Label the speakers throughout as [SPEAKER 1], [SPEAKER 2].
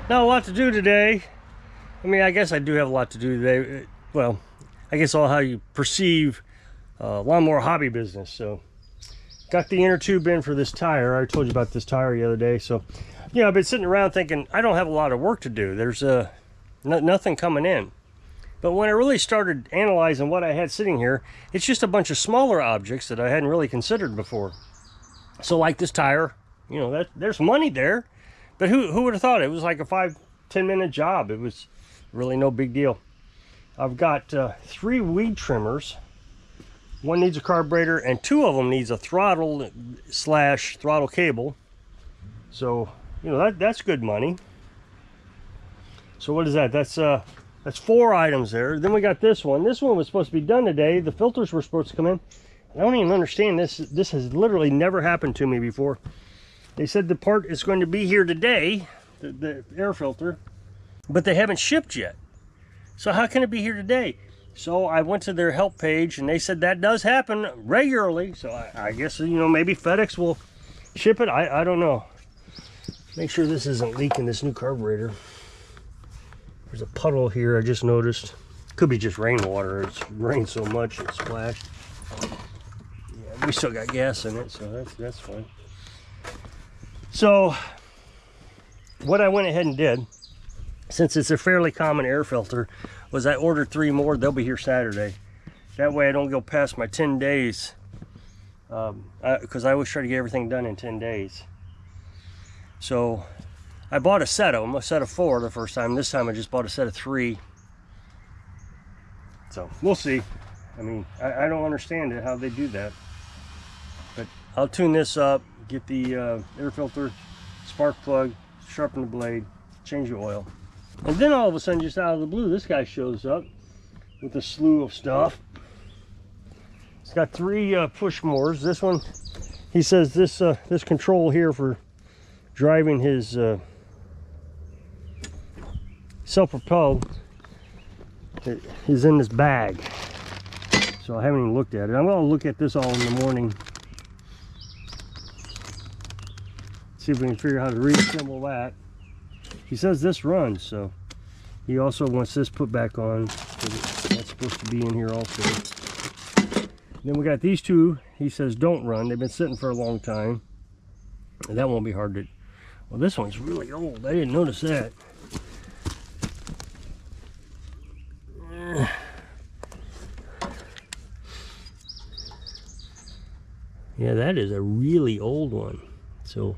[SPEAKER 1] Not a lot to do today. I mean, I guess I do have a lot to do today. Well, I guess all how you perceive lawnmower hobby business. So, got the inner tube in for this tire. I told you about this tire the other day. So, you know, I've been sitting around thinking I don't have a lot of work to do. There's nothing coming in. But when I really started analyzing what I had sitting here, it's just a bunch of smaller objects that I hadn't really considered before. So, like this tire, you know, there's money there. But who would have thought it was like a 5-10 minute job? It was really no big deal. I've got 3 weed trimmers. One needs a carburetor and 2 of them needs a throttle / throttle cable. So, you know, that's good money. So what is that? That's 4 items there. Then we got this one. This one was supposed to be done today. The filters were supposed to come in. I don't even understand this. This has literally never happened to me before. They said the part is going to be here today, the air filter, but they haven't shipped yet. So how can it be here today? So I went to their help page and they said that does happen regularly. So I guess, you know, maybe FedEx will ship it. I don't know. Make sure this isn't leaking, this new carburetor. There's a puddle here I just noticed. Could be just rainwater. It's rained so much it splashed. Yeah, we still got gas in it, so that's fine. So what I went ahead and did, since it's a fairly common air filter, was I ordered 3 more. They'll be here Saturday. That way I don't go past my 10 days, because I always try to get everything done in 10 days. So I bought a set of them, a set of 4 the first time. This time I just bought a set of 3. So we'll see. I mean, I don't understand it, how they do that. But I'll tune this up, get the air filter, spark plug, sharpen the blade, change the oil. And then all of a sudden, just out of the blue, this guy shows up with a slew of stuff. It's got 3 push motors. This one, he says this control here for driving his self-propelled is in this bag. So I haven't even looked at it. I'm going to look at this all in the morning. See if we can figure out how to reassemble that. He says this runs, so he also wants this put back on. So that's supposed to be in here also. Then we got these 2. He says don't run. They've been sitting for a long time, and that won't be hard to. Well, this one's really old. I didn't notice that. Yeah, that is a really old one. So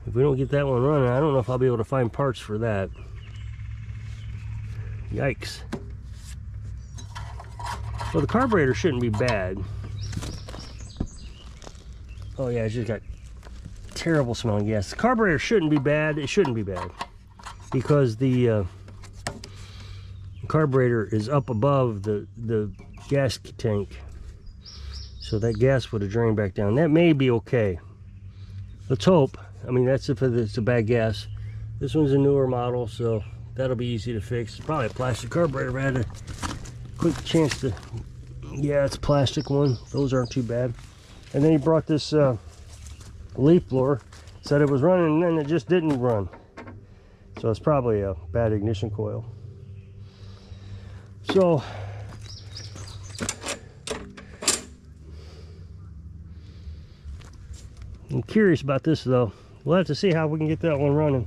[SPEAKER 1] if we don't get that one running, I don't know if I'll be able to find parts for that. Yikes. Well, the carburetor shouldn't be bad. Oh yeah, it's just got terrible smelling gas. The carburetor shouldn't be bad. It shouldn't be bad because the carburetor is up above the gas tank. So that gas would have drained back down. That may be okay. Let's hope. I mean, that's if it's a bad gas. This one's a newer model, so that'll be easy to fix. It's probably a plastic carburetor. If I had a quick chance to, yeah, it's a plastic one. Those aren't too bad. And then he brought this leaf blower. Said it was running, and then it just didn't run. So it's probably a bad ignition coil. So I'm curious about this though. We'll have to see how we can get that one running.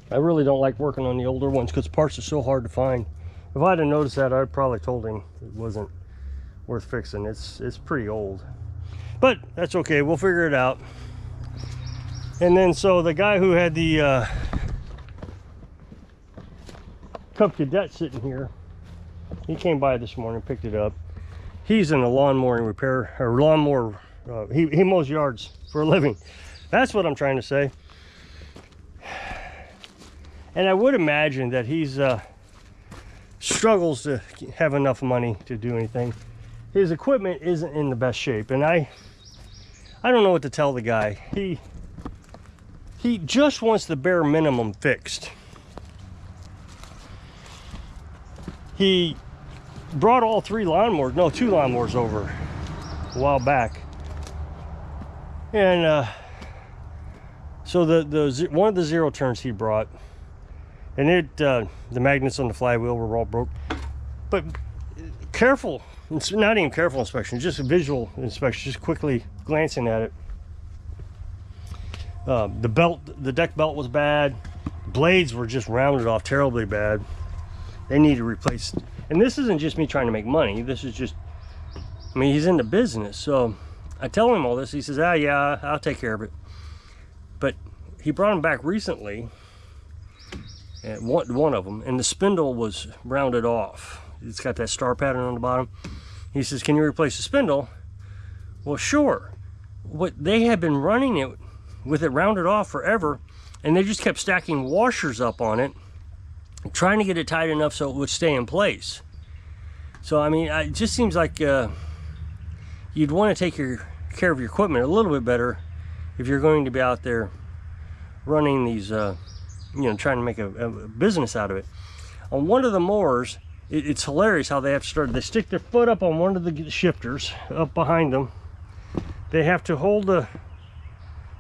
[SPEAKER 1] I really don't like working on the older ones because parts are so hard to find. If I'd have noticed that, I'd probably told him it wasn't worth fixing. It's pretty old. But that's okay, we'll figure it out. And then so the guy who had the Cub Cadet sitting here, he came by this morning, picked it up. He's in a lawnmower repair, or lawnmower, he mows yards for a living. That's what I'm trying to say. And I would imagine that he's struggles to have enough money to do anything. His equipment isn't in the best shape, and I don't know what to tell the guy. He just wants the bare minimum fixed. He brought all 3 lawnmowers, no, 2 lawnmowers over a while back. And so the one of the 0 turns he brought And the magnets on the flywheel were all broke. But careful, it's not even careful inspection, just a visual inspection, just quickly glancing at it. The deck belt was bad. Blades were just rounded off terribly bad. They needed replaced. And this isn't just me trying to make money. This is just, I mean, he's in the business. So I tell him all this. He says, yeah, I'll take care of it. But he brought them back recently, and one of them, and the spindle was rounded off. It's got that star pattern on the bottom. He says, can you replace the spindle? Well, sure. What they had been running it with it rounded off forever, and they just kept stacking washers up on it, trying to get it tight enough so it would stay in place. So I mean, it just seems like you'd want to take care of your equipment a little bit better if you're going to be out there running these, you know, trying to make a business out of it. On one of the mowers, it's hilarious how they have to start. They stick their foot up on one of the shifters up behind them. They have to hold the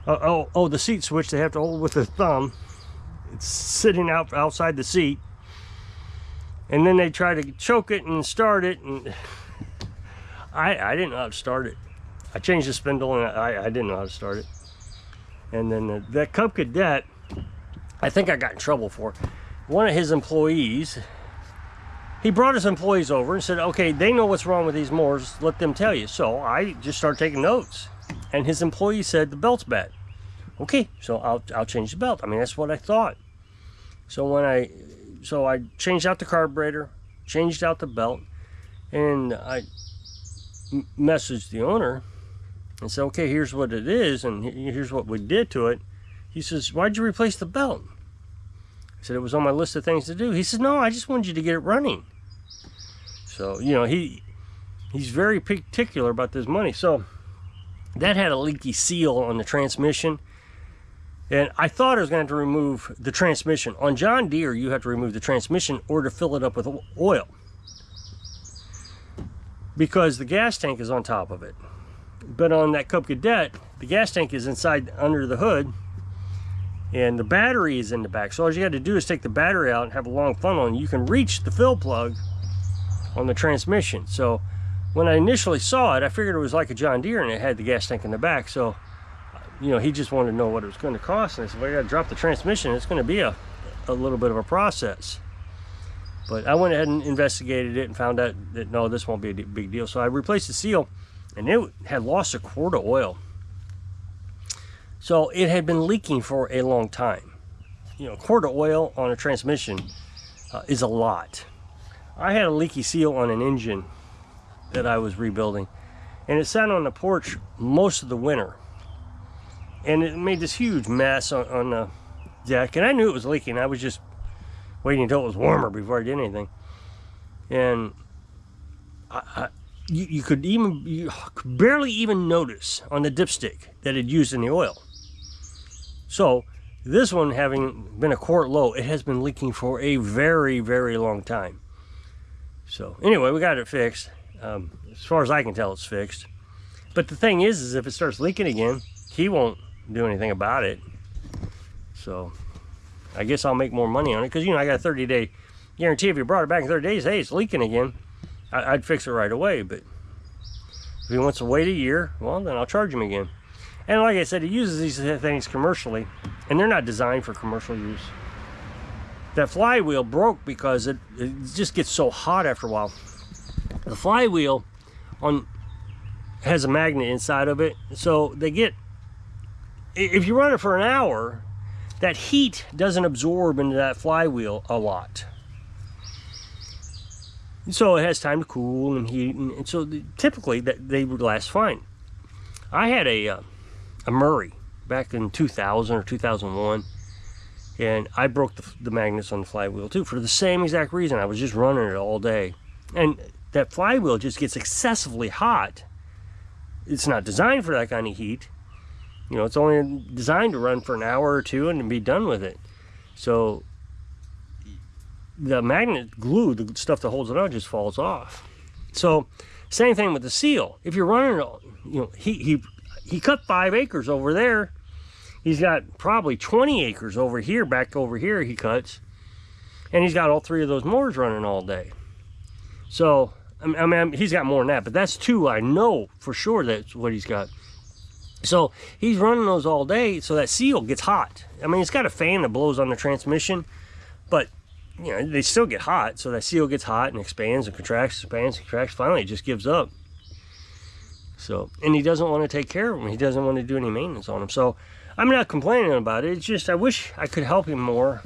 [SPEAKER 1] the seat switch. They have to hold with their thumb. It's sitting outside the seat, and then they try to choke it and start it. And I didn't know how to start it. I changed the spindle, and I didn't know how to start it. And then that Cub Cadet, I think I got in trouble for. One of his employees, he brought his employees over and said, okay, they know what's wrong with these mowers, let them tell you. So I just started taking notes. And his employee said, the belt's bad. Okay, so I'll change the belt. I mean, that's what I thought. So I changed out the carburetor, changed out the belt, and I messaged the owner and said, okay, here's what it is, and here's what we did to it. He says, why'd you replace the belt? I said, it was on my list of things to do. He said, no, I just wanted you to get it running. So, you know, he's very particular about this money. So that had a leaky seal on the transmission, and I thought I was going to have to remove the transmission. On John Deere, you have to remove the transmission or to fill it up with oil, because the gas tank is on top of it. But on that Cub Cadet, the gas tank is inside under the hood, and the battery is in the back. So all you got to do is take the battery out and have a long funnel, and you can reach the fill plug on the transmission. So when I initially saw it, I figured it was like a John Deere, and it had the gas tank in the back. So, you know, he just wanted to know what it was going to cost. And I said, well, I got to drop the transmission. It's going to be a little bit of a process. But I went ahead and investigated it and found out that, no, this won't be a big deal. So I replaced the seal, and it had lost a quart of oil. So it had been leaking for a long time. You know, a quart of oil on a transmission is a lot. I had a leaky seal on an engine that I was rebuilding, and it sat on the porch most of the winter, and it made this huge mess on the deck, and I knew it was leaking. I was just waiting until it was warmer before I did anything. And you could barely even notice on the dipstick that it used in the oil. So this one, having been a quart low, it has been leaking for a very, very long time. So anyway, we got it fixed. As far as I can tell, it's fixed. But the thing is if it starts leaking again, he won't do anything about it. So I guess I'll make more money on it, because, you know, I got a 30-day guarantee. If you brought it back in 30 days, hey, it's leaking again, I'd fix it right away. But if he wants to wait a year, well, then I'll charge him again. And like I said, he uses these things commercially, and they're not designed for commercial use. That flywheel broke because it just gets so hot after a while. The flywheel has a magnet inside of it, so if you run it for an hour, that heat doesn't absorb into that flywheel a lot. So it has time to cool and heat, and so typically they would last fine. I had a Murray back in 2000 or 2001, and I broke the magnets on the flywheel too, for the same exact reason. I was just running it all day, and that flywheel just gets excessively hot. It's not designed for that kind of heat. You know, it's only designed to run for an hour or two and to be done with it. So the magnet glue, the stuff that holds it on, just falls off. So same thing with the seal. If you're running, you know, he cut 5 acres over there. He's got probably 20 acres over here, back over here he cuts. And he's got all 3 of those mowers running all day. So, I mean, he's got more than that, but that's 2 I know for sure that's what he's got. So he's running those all day, so that seal gets hot. I mean, it's got a fan that blows on the transmission, but you know, they still get hot. So that seal gets hot and expands and contracts, expands and contracts. Finally, it just gives up. So, and he doesn't want to take care of them. He doesn't want to do any maintenance on them. So I'm not complaining about it. It's just I wish I could help him more.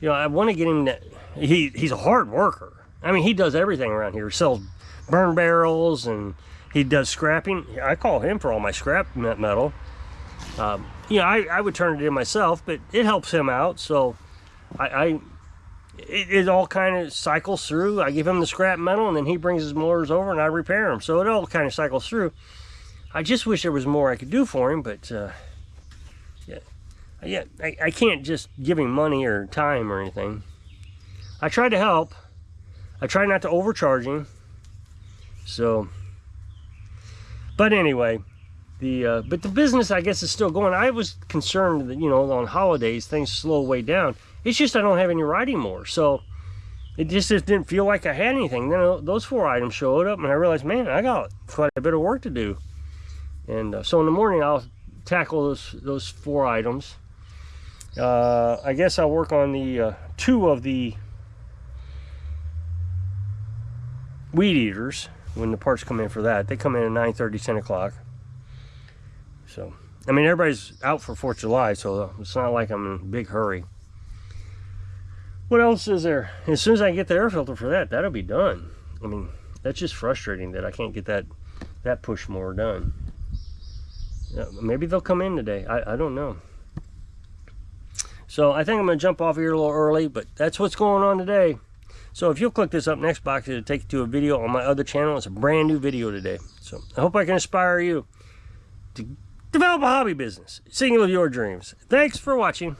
[SPEAKER 1] You know, I want to get him that. He's a hard worker. I mean, he does everything around here. He sells burn barrels and he does scrapping. I call him for all my scrap metal. You know, I would turn it in myself, but it helps him out. So it all kind of cycles through. I give him the scrap metal, and then he brings his motors over, and I repair them. So it all kind of cycles through. I just wish there was more I could do for him, but yeah, I can't just give him money or time or anything. I try to help. I try not to overcharge him. So. But anyway, but the business, I guess, is still going. I was concerned that, you know, on holidays, things slow way down. It's just I don't have any riding more. So it just didn't feel like I had anything. Then those 4 items showed up, and I realized, man, I got quite a bit of work to do. And so in the morning, I'll tackle those 4 items. I guess I'll work on the 2 of the weed eaters. When the parts come in for that, they come in at 9:30, 10 o'clock. So, I mean, everybody's out for 4th of July, so it's not like I'm in a big hurry. What else is there? As soon as I get the air filter for that, that'll be done. I mean, that's just frustrating that I can't get that push mower done. Yeah, maybe they'll come in today. I don't know. So I think I'm going to jump off here a little early, but that's what's going on today. So if you'll click this up next box, it'll take you to a video on my other channel. It's a brand new video today. So I hope I can inspire you to develop a hobby business, singing with your dreams. Thanks for watching.